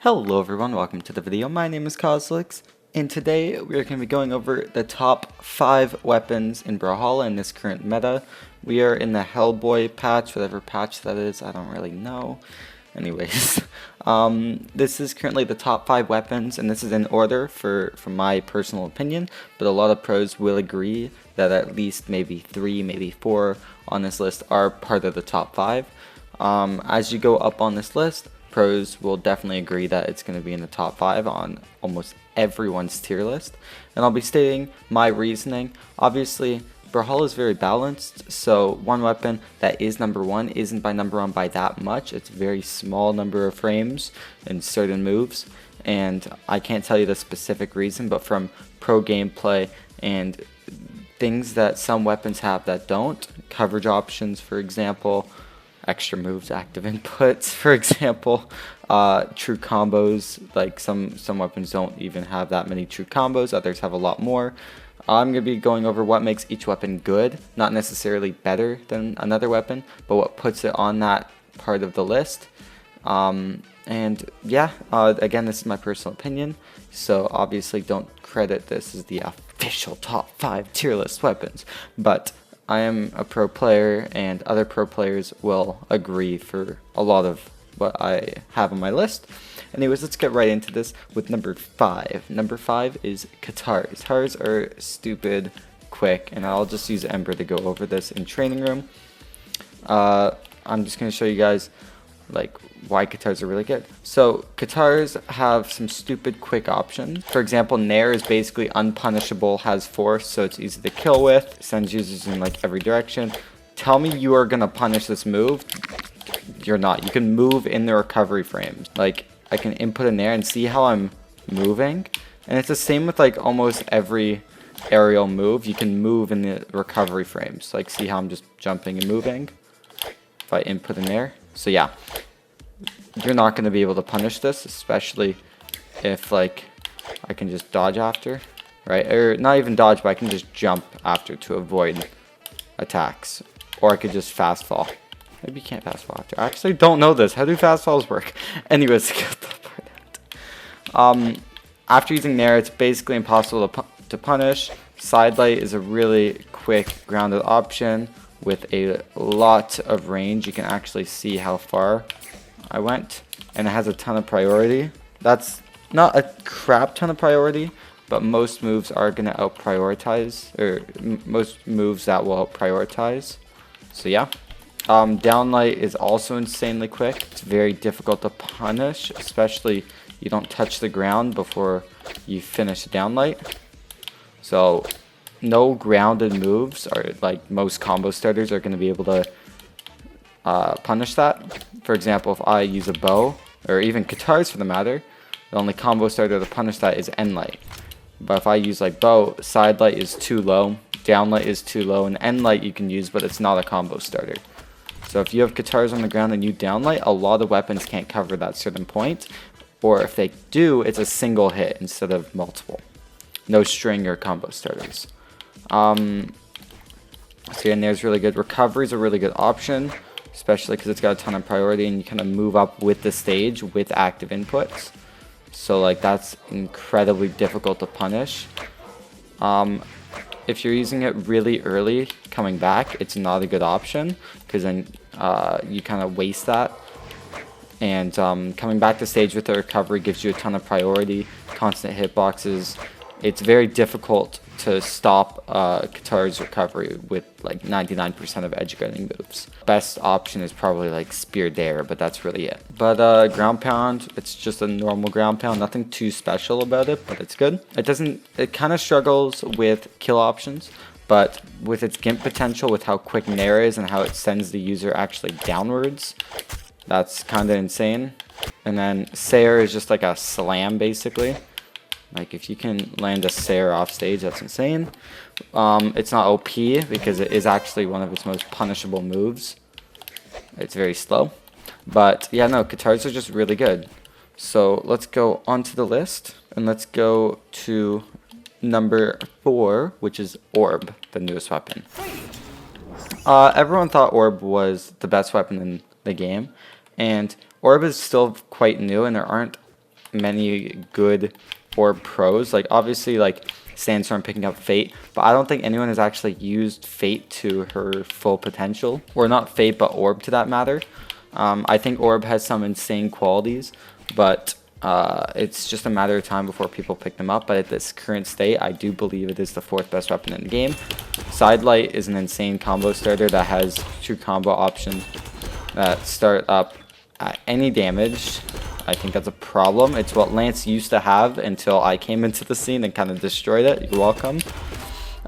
Hello everyone, welcome to the video. My name is Cosolix, and today we are going to be going over the top 5 weapons in Brawlhalla in this current meta. We are in the Hellboy patch, whatever patch that is, I don't really know. Anyways, this is currently the top 5 weapons, and this is in order for my personal opinion, but a lot of pros will agree that at least maybe 3, maybe 4 on this list are part of the top 5. As you go up on this list, pros will definitely agree that it's going to be in the top 5 on almost everyone's tier list. And I'll be stating my reasoning. Obviously, Brawlhalla is very balanced, so one weapon that is number 1 isn't by number 1 by that much. It's a very small number of frames in certain moves, and I can't tell you the specific reason, but from pro gameplay and things that some weapons have that don't, coverage options for example, extra moves, active inputs, for example, true combos, like some weapons don't even have that many true combos, others have a lot more. I'm going to be going over what makes each weapon good, not necessarily better than another weapon, but what puts it on that part of the list. And yeah, again, this is my personal opinion, so obviously don't credit this as the official top 5 tier list weapons, but I am a pro player, and other pro players will agree for a lot of what I have on my list. Anyways, let's get right into this with number 5. Number 5 is Katars. Katars are stupid quick, and I'll just use Ember to go over this in training room. I'm just going to show you guys like why Katars are really good. So Katars have some stupid quick options. For example, Nair is basically unpunishable, has force, so it's easy to kill with, sends users in like every direction. Tell me you are gonna punish this move. You're not. You can move in the recovery frames. Like, I can input a Nair and see how I'm moving, and it's the same with like almost every aerial move. You can move in the recovery frames. Like, see how I'm just jumping and moving if I input a Nair. So yeah, you're not going to be able to punish this, especially if like I can just dodge after, right? Or not even dodge, but I can just jump after to avoid attacks. Or I could just fast fall. Maybe you can't fast fall after. I actually don't know this. How do fast falls work? Anyways, get that part out. After using Nair, it's basically impossible to punish. Sidelight is a really quick grounded option with a lot of range. You can actually see how far I went, and it has a ton of priority. That's not a crap ton of priority, but most moves are going to out prioritize, or most moves that will out prioritize. So yeah, downlight is also insanely quick. It's very difficult to punish, especially you don't touch the ground before you finish downlight. So no grounded moves, or like most combo starters, are going to be able to punish that. For example, if I use a bow, or even Katars for the matter, the only combo starter to punish that is endlight. But if I use like bow, sidelight is too low, downlight is too low, and endlight you can use, but it's not a combo starter. So if you have Katars on the ground and you downlight, a lot of weapons can't cover that certain point, or if they do, it's a single hit instead of multiple. No string or combo starters. So again, there's really good. Recovery is a really good option, especially because it's got a ton of priority, and you kind of move up with the stage with active inputs. So like that's incredibly difficult to punish. If you're using it really early coming back, it's not a good option, because then you kind of waste that. And coming back to stage with the recovery gives you a ton of priority, constant hitboxes. It's very difficult to stop Katars recovery with like 99% of edge guarding moves. Best option is probably like Spear Dare, but that's really it. But ground pound, it's just a normal ground pound, nothing too special about it, but it's good. It kind of struggles with kill options, but with its gimp potential, with how quick Nair is and how it sends the user actually downwards, that's kind of insane. And then Sayer is just like a slam basically. Like, if you can land a Sayer off stage, that's insane. It's not OP because it is actually one of its most punishable moves. It's very slow. But yeah, no, Katars are just really good. So let's go onto the list, and let's go to number 4, which is Orb, the newest weapon. Everyone thought Orb was the best weapon in the game, and Orb is still quite new, and there aren't many good orb pros. Like obviously like Sandstorm picking up Fate, but I don't think anyone has actually used Fate to her full potential, or not Fate but Orb to that matter. I think Orb has some insane qualities, but it's just a matter of time before people pick them up. But at this current state, I do believe it is the 4th best weapon in the game. Sidelight is an insane combo starter that has true combo options that start up at any damage. I think that's a problem. It's what Lance used to have until I came into the scene and kind of destroyed it. You're welcome.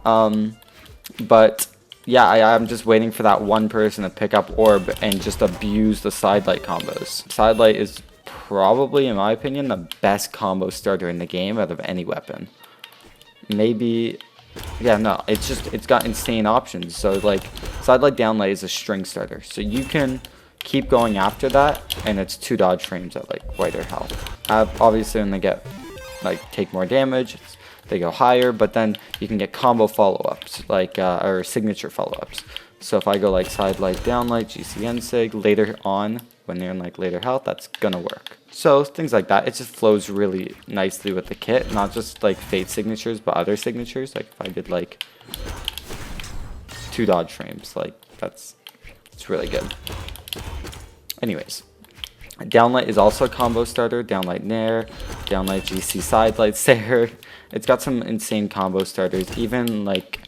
But yeah, I'm just waiting for that one person to pick up Orb and just abuse the Sidelight combos. Sidelight is probably, in my opinion, the best combo starter in the game out of any weapon. Maybe, yeah, no, it's got insane options. So like, Sidelight Downlight is a string starter, so you can keep going after that, and it's 2 dodge frames at like whiter health. Obviously, when they get like take more damage, they go higher, but then you can get combo follow-ups, like or signature follow-ups. So if I go like Sidelight Downlight, GCN Sig later on, when they're in like later health, that's gonna work. So things like that, it just flows really nicely with the kit, not just like Fate signatures, but other signatures. Like if I did like 2 dodge frames, like it's really good. Anyways, Downlight is also a combo starter. Downlight Nair, Downlight GC Sidelight Sair. It's got some insane combo starters. Even like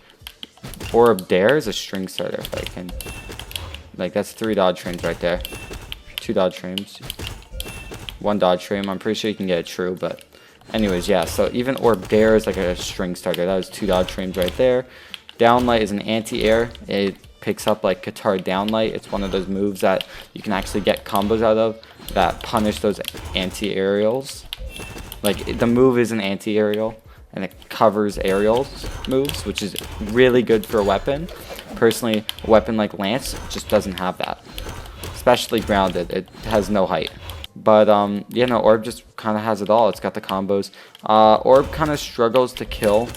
Orb Dare is a string starter, if I can. Like that's 3 dodge frames right there. 2 dodge frames. 1 dodge frame. I'm pretty sure you can get it true, but anyways, yeah. So even Orb Dare is like a string starter. That was 2 dodge frames right there. Downlight is an anti-air. It picks up like Katar Downlight. It's one of those moves that you can actually get combos out of that punish those anti-aerials. Like the move is an anti-aerial and it covers aerials moves, which is really good for a weapon. Personally, a weapon like Lance just doesn't have that, especially grounded. It has no height. But you know, Orb just kind of has it all. It's got the combos. Orb kind of struggles to kill.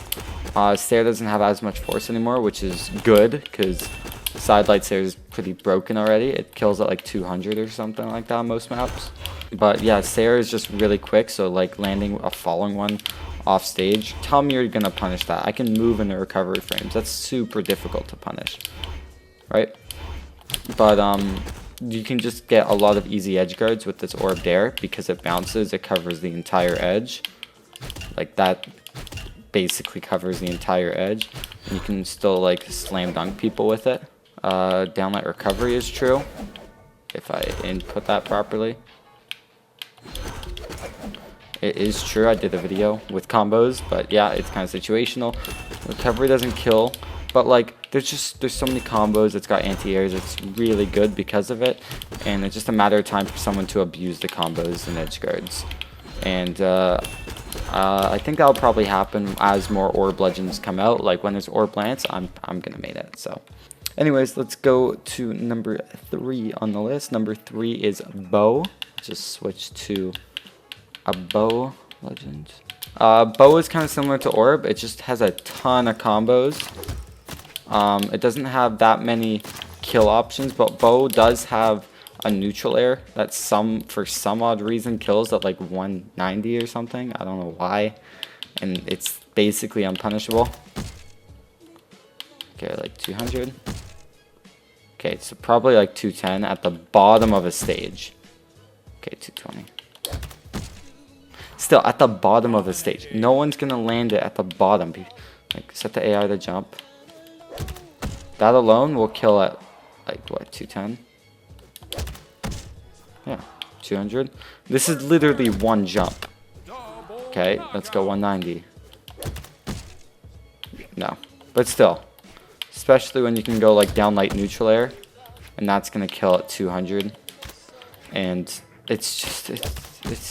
Sair doesn't have as much force anymore, which is good because Sidelight Sair is pretty broken already. It kills at like 200 or something like that on most maps. But yeah, Sair is just really quick, so like landing a falling one off stage, tell me you're gonna punish that. I can move in the recovery frames. That's super difficult to punish, right? But you can just get a lot of easy edge guards with this Orb Dare because it bounces. It covers the entire edge. Like that basically covers the entire edge. And you can still like slam dunk people with it. Downlight recovery is true if I input that properly. It is true. I did a video with combos, but yeah, it's kind of situational. Recovery doesn't kill, but like there's so many combos. It's got anti-airs. It's really good because of it, and it's just a matter of time for someone to abuse the combos and edge guards. And I think that'll probably happen as more Orb Legends come out. Like when there's Orb Lance, I'm gonna main it. So, anyways, let's go to number 3 on the list. Number 3 is Bow. Just switch to a Bow Legend. Bow is kind of similar to Orb. It just has a ton of combos. It doesn't have that many kill options, but Bow does have a neutral air that for some odd reason kills at like 190 or something. I don't know why. And it's basically unpunishable. Okay, like 200. Okay, so probably like 210 at the bottom of a stage. Okay, 220. Still, at the bottom of the stage. No one's going to land it at the bottom. Like, set the AI to jump. That alone will kill at, like, what, 210? Yeah, 200. This is literally one jump. Okay, let's go 190. No, but still. Especially when you can go, like, downlight neutral air. And that's going to kill at 200. And it's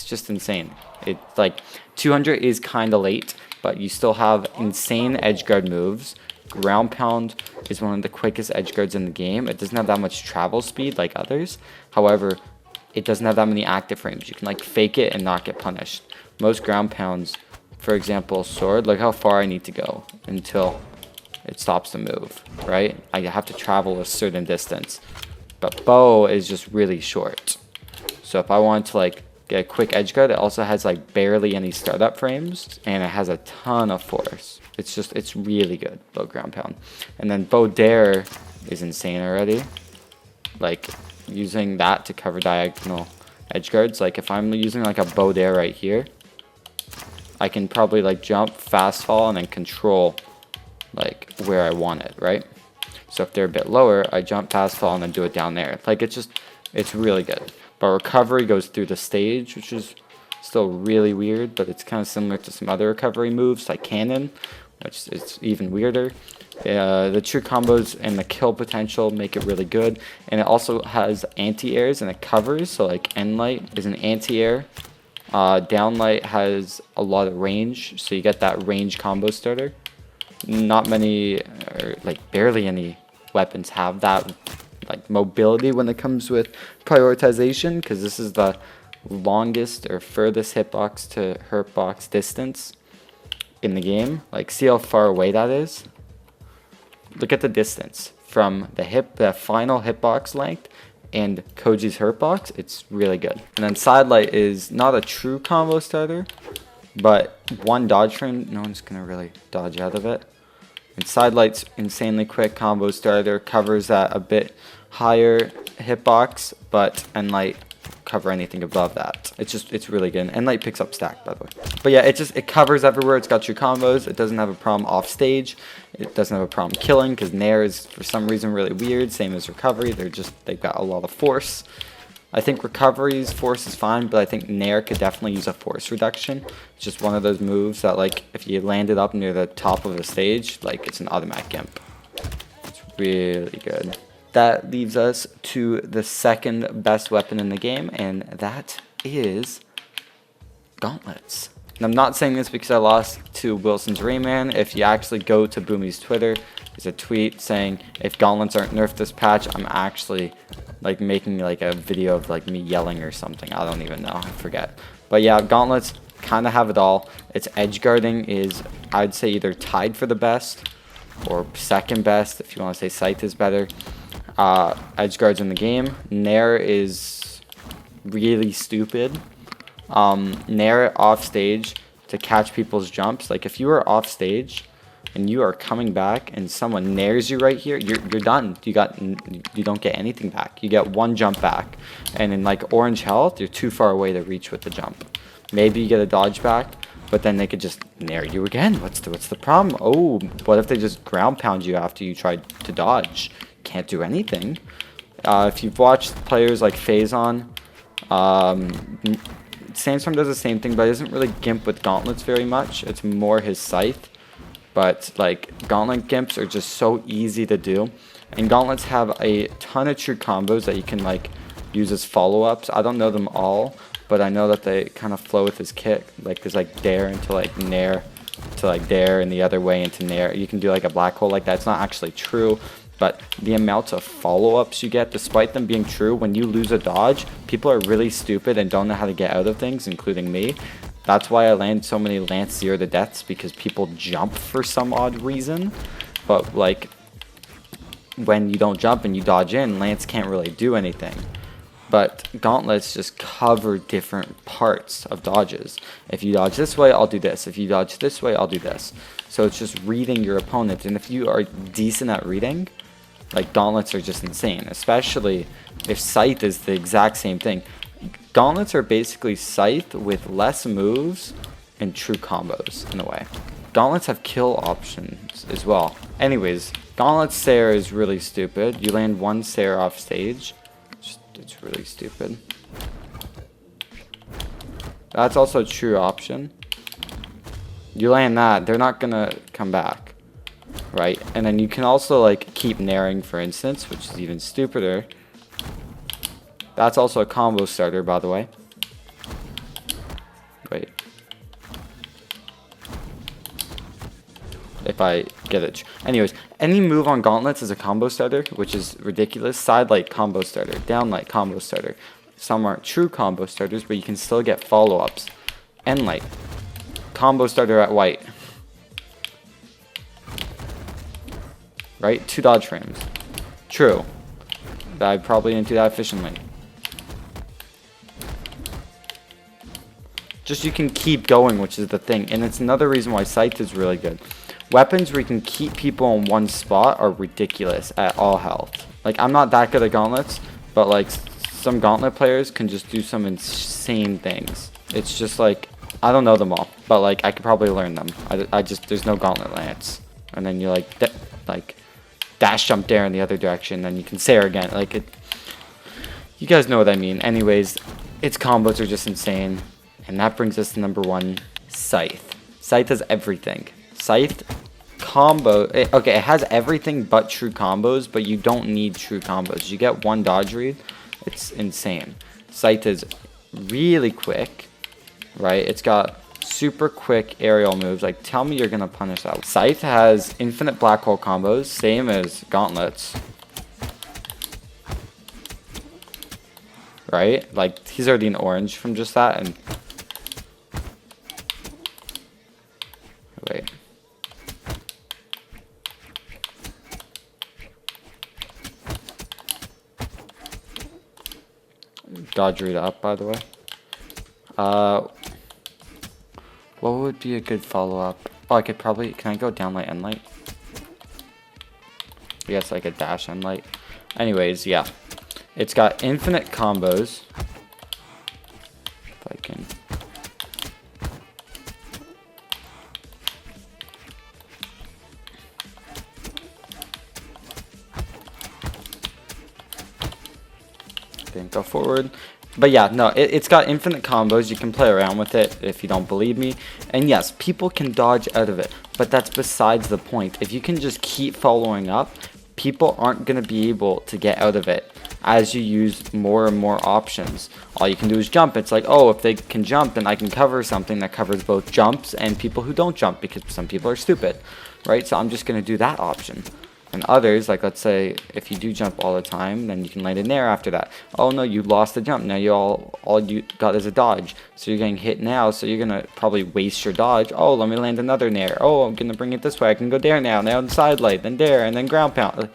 just insane. It's like 200 is kind of late, but you still have insane edge guard moves. Ground pound is one of the quickest edge guards in the game. It doesn't have that much travel speed like others. However, it doesn't have that many active frames. You can like fake it and not get punished. Most ground pounds, for example, sword, look how far I need to go until it stops the move, right? I have to travel a certain distance. But bow is just really short. So if I want to like get a quick edge guard. It also has like barely any startup frames, and it has a ton of force. It's really good, bow ground pound. And then bow dare is insane already. Like using that to cover diagonal edge guards. Like if I'm using like a bow dare right here, I can probably like jump, fast fall, and then control like where I want it, right? So if they're a bit lower, I jump, fast fall, and then do it down there. Like it's really good. But recovery goes through the stage, which is still really weird, but it's kind of similar to some other recovery moves like cannon, which is even weirder. The true combos and the kill potential make it really good, and it also has anti-airs and it covers. So like end light is an anti-air. Downlight has a lot of range, so you get that range combo starter. Not many, or like barely any weapons have that like mobility when it comes with prioritization, because this is the longest or furthest hitbox to hurtbox distance in the game. Like see how far away that is. Look at the distance from the final hitbox length and Koji's hurtbox. It's really good. And then sidelight is not a true combo starter, but one dodge frame, no one's gonna really dodge out of it. And sidelight's insanely quick combo starter, covers at a bit higher hitbox, but endlight cover anything above that. It's really good. And endlight picks up stack, by the way. But yeah, it covers everywhere. It's got true combos. It doesn't have a problem off stage. It doesn't have a problem killing, because Nair is for some reason really weird. Same as recovery. They've got a lot of force. I think recovery's force is fine, but I think Nair could definitely use a force reduction. It's just one of those moves that, like, if you land it up near the top of the stage, like, it's an automatic gimp. It's really good. That leaves us to the second best weapon in the game, and that is Gauntlets. And I'm not saying this because I lost to Wilson's Rayman. If you actually go to Boomy's Twitter, there's a tweet saying, if Gauntlets aren't nerfed this patch, I'm actually like making like a video of like me yelling or something. I don't even know, I forget. But yeah, Gauntlets kind of have it all. Its edge guarding is, I'd say, either tied for the best or second best. If you want to say Scythe is better. Edge guards in the game. Nair is really stupid. Nair off stage to catch people's jumps. Like if you are off stage and you are coming back and someone nairs you right here, you're done. You don't get anything back. You get one jump back, and in like orange health, you're too far away to reach with the jump. Maybe you get a dodge back, but then they could just nair you again. What's the problem? Oh, what if they just ground pound you after you tried to dodge? Can't do anything. If you've watched players like Phazon, Sandstorm does the same thing, but he doesn't really gimp with Gauntlets very much. It's more his Scythe. But like Gauntlet gimps are just so easy to do, and Gauntlets have a ton of true combos that you can like use as follow-ups. I don't know them all, but I know that they kind of flow with his kick. Like there's like dare into like nair to like dare, and the other way into nair. You can do like a black hole like that. It's not actually true, but the amount of follow-ups you get, despite them being true, when you lose a dodge, people are really stupid and don't know how to get out of things, including me. That's why I land so many Lance 0 to deaths, because people jump for some odd reason. But like when you don't jump and you dodge in, Lance can't really do anything. But Gauntlets just cover different parts of dodges. If you dodge this way, I'll do this. If you dodge this way, I'll do this. So it's just reading your opponent. And if you are decent at reading, like Gauntlets are just insane. Especially if Scythe is the exact same thing. Gauntlets are basically Scythe with less moves and true combos in a way. Gauntlets have kill options as well. Anyways, Gauntlet's Sair is really stupid. You land one Sair off stage. It's really stupid. That's also a true option. You land that, they're not gonna come back, right? And then you can also like keep nairing, for instance, which is even stupider. That's also a combo starter, by the way. Wait. If I get it. Anyways, any move on Gauntlets is a combo starter, which is ridiculous. Side light combo starter. Down light combo starter. Some aren't true combo starters, but you can still get follow-ups. End light. Combo starter at white. Right? 2 dodge frames. True. But I probably didn't do that efficiently. Just you can keep going, which is the thing. And it's another reason why Scythe is really good. Weapons where you can keep people in one spot are ridiculous at all health. Like, I'm not that good at gauntlets, but like some gauntlet players can just do some insane things. It's just like, I don't know them all, but like I could probably learn them. I just, there's no gauntlet lance. And then you like dash jump dare in the other direction, then you can Sair again. Like, it, you guys know what I mean. Anyways, its combos are just insane. And that brings us to number 1, Scythe. Scythe has everything. Scythe combo, okay, it has everything but true combos, but you don't need true combos. You get 1 dodge read, it's insane. Scythe is really quick, right? It's got super quick aerial moves. Like, tell me you're gonna punish that. Scythe has infinite black hole combos, same as Gauntlets. Right? Like, he's already in orange from just that, and wait. Dodge read up, by the way. What would be a good follow-up? Oh, I could probably, can I go down light and light? I guess I could dash and light. Anyways, yeah. It's got infinite combos. If I can. Didn't go forward. But yeah, no, it's got infinite combos. You can play around with it if you don't believe me. And yes, people can dodge out of it, but that's besides the point. If you can just keep following up, people aren't going to be able to get out of it as you use more and more options. All you can do is jump. It's like, oh, if they can jump, then I can cover something that covers both jumps and people who don't jump, because some people are stupid, right? So I'm just going to do that option. And others, like let's say if you do jump all the time, then you can land in there after that. Oh no, you lost the jump. Now you all you got is a dodge. So you're getting hit now, so you're gonna probably waste your dodge. Oh, let me land another nair. Oh, I'm gonna bring it this way. I can go there now. Now on side light, then dare, and then ground pound.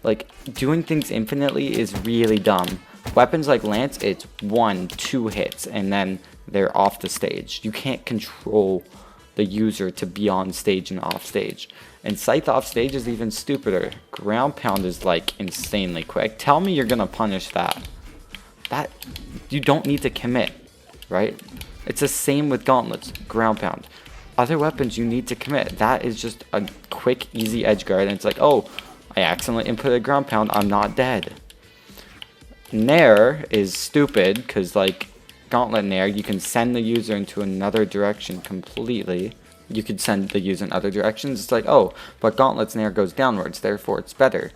Like, doing things infinitely is really dumb. Weapons like Lance, it's 1-2 hits, and then they're off the stage. You can't control the user to be on stage and off stage. And Scythe off stage is even stupider. Ground pound is like insanely quick. Tell me you're gonna punish that. That, you don't need to commit, right? It's the same with gauntlets, ground pound. Other weapons you need to commit. That is just a quick, easy edge guard, and it's like, oh, I accidentally inputted a ground pound, I'm not dead. Nair is stupid, because like Gauntlet Nair, you can send the user into another direction completely. You could send the user in other directions. It's like, oh, but Gauntlet's Nair goes downwards, therefore it's better.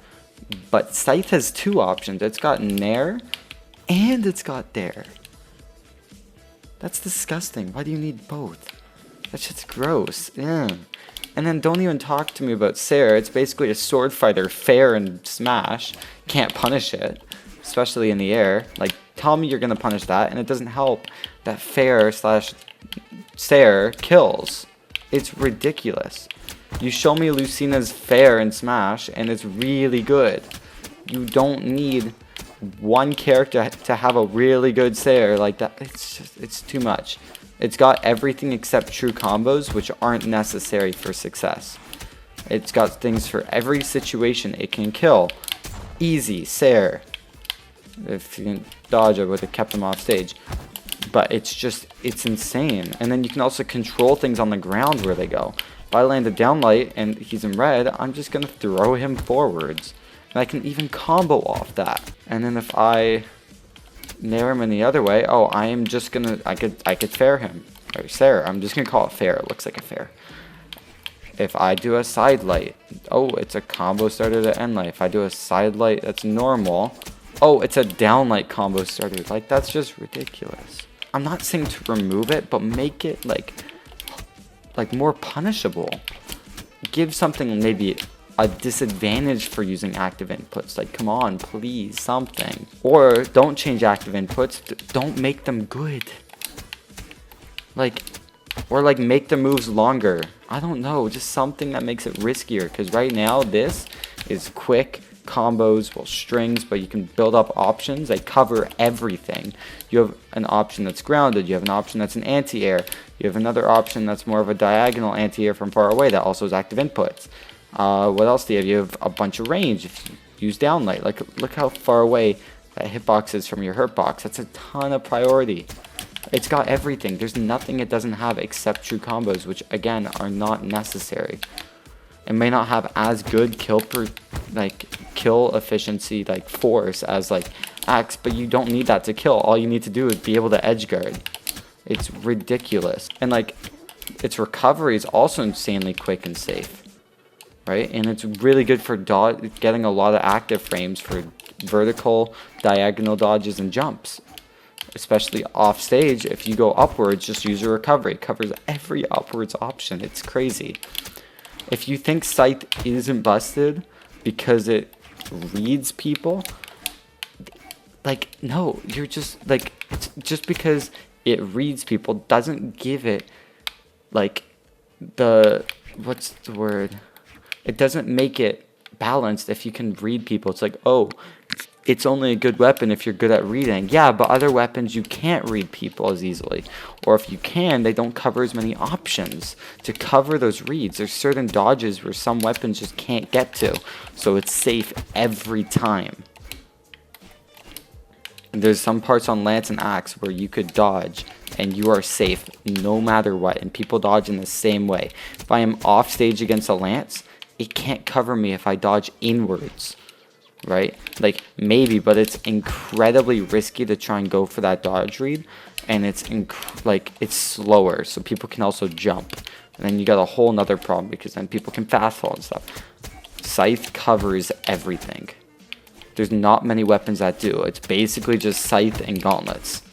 But Scythe has 2 options. It's got Nair, and it's got Dare. That's disgusting. Why do you need both? That shit's gross. Yeah. And then don't even talk to me about Sair. It's basically a sword fighter, fair and smash. Can't punish it, especially in the air. Like, tell me you're gonna punish that, and it doesn't help that fair / Sair kills. It's ridiculous. You show me Lucina's fair and smash, and it's really good. You don't need one character to have a really good Sair like that. It's just, it's too much. It's got everything except true combos, which aren't necessary for success. It's got things for every situation. It can kill. Easy, Sair. If you can dodge, I would have kept him off stage. But it's just, it's insane. And then you can also control things on the ground where they go. If I land a downlight and he's in red, I'm just going to throw him forwards. And I can even combo off that. And then if I nair him in the other way, oh, I am just going to, I could fair him. Or Sair, I'm just going to call it fair. It looks like a fair. If I do a side light, oh, it's a combo starter to end light. If I do a side light, that's normal. Oh, it's a downlight combo starter. Like, that's just ridiculous. I'm not saying to remove it, but make it like more punishable. Give something maybe a disadvantage for using active inputs. Like, come on, please, something. Or don't change active inputs. Don't make them good. Like, or like make the moves longer. I don't know, just something that makes it riskier. Because right now, this is quick, combos, well, strings, but you can build up options. They cover everything. You have an option that's grounded. You have an option that's an anti-air. You have another option that's more of a diagonal anti-air from far away that also has active inputs. What else do you have? You have a bunch of range. If you use downlight, like look how far away that hitbox is from your hurt box. That's a ton of priority. It's got everything. There's nothing it doesn't have except true combos, which again are not necessary. It may not have as good kill efficiency, like force, as like Axe, but you don't need that to kill. All you need to do is be able to edge guard. It's ridiculous. And like its recovery is also insanely quick and safe, right? And it's really good for getting a lot of active frames for vertical, diagonal dodges and jumps. Especially off stage, if you go upwards, just use your recovery. It covers every upwards option. It's crazy. If you think Scythe isn't busted because it reads people, like, no, you're just, like, it's just because it reads people doesn't give it, like, what's the word? It doesn't make it balanced if you can read people. It's like, oh, it's only a good weapon if you're good at reading. Yeah, but other weapons you can't read people as easily. Or if you can, they don't cover as many options to cover those reads. There's certain dodges where some weapons just can't get to. So it's safe every time. And there's some parts on Lance and Axe where you could dodge and you are safe no matter what. And people dodge in the same way. If I am off stage against a Lance, it can't cover me if I dodge inwards. Right? Like, maybe, but it's incredibly risky to try and go for that dodge read, and it's it's slower, so people can also jump, and then you got a whole nother problem because then people can fast fall and stuff. Scythe covers everything. There's not many weapons that do. It's basically just Scythe and Gauntlets,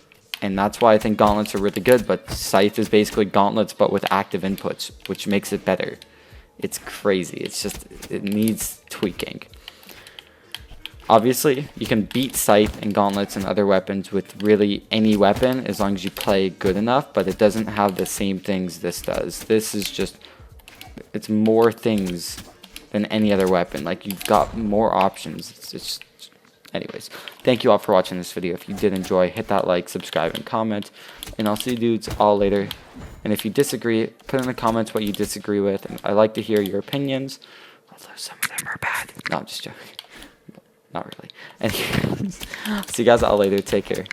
and that's why I think Gauntlets are really good, but Scythe is basically Gauntlets but with active inputs, which makes it better. It's crazy. It's just, it needs tweaking. Obviously, you can beat Scythe and Gauntlets and other weapons with really any weapon as long as you play good enough, but it doesn't have the same things this does. This is just, it's more things than any other weapon. Like, you've got more options. It's anyways, thank you all for watching this video. If you did enjoy, hit that like, subscribe, and comment, and I'll see you dudes all later. And if you disagree, put in the comments what you disagree with, and I like to hear your opinions, although some of them are bad. No, I'm just joking. Not really. Anyways, see you guys all later. Take care.